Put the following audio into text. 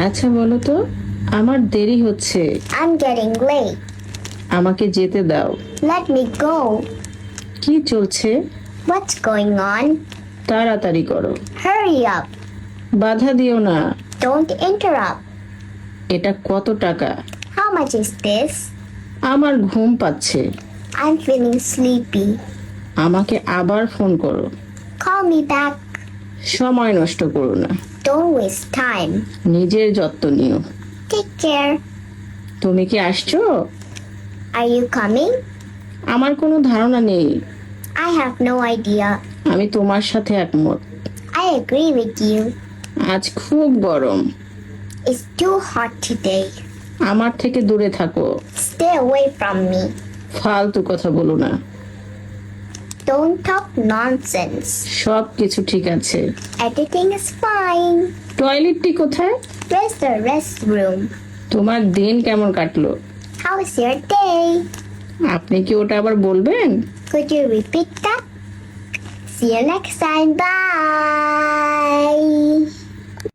আচ্ছা বলো তো, আমার দেরি হচ্ছে, I'm getting late. আমাকে যেতে দাও। Let me go. কি চলছে? What's going on? তাড়াতাড়ি করো, Hurry up. বাধা দিও না। Don't interrupt. এটা কত টাকা? How much is this? আমার ঘুম পাচ্ছে, I'm feeling sleepy. আমাকে আবার ফোন করো। Call me back. সময় নষ্ট করো না, Don't waste time. নিজের যত্ন নিও। Take care. তুমি কি আসছো? Are you coming? আমার কোনো ধারণা নেই, I have no idea. আমি তোমার সাথে একমত। I agree with you. আজ খুব গরম, It's too hot today. আমার থেকে দূরে থাকো, Stay away from me. ফালতু কথা বলো না। Don't talk nonsense. সব কিছু ঠিক আছে। Everything is fine. টয়লেটটি কোথায়? Where's the restroom? তোমার দিন কেমন কাটলো? How is your day? আপনি কি ওটা আবার বলবেন? Could you repeat that? See you next time. Bye.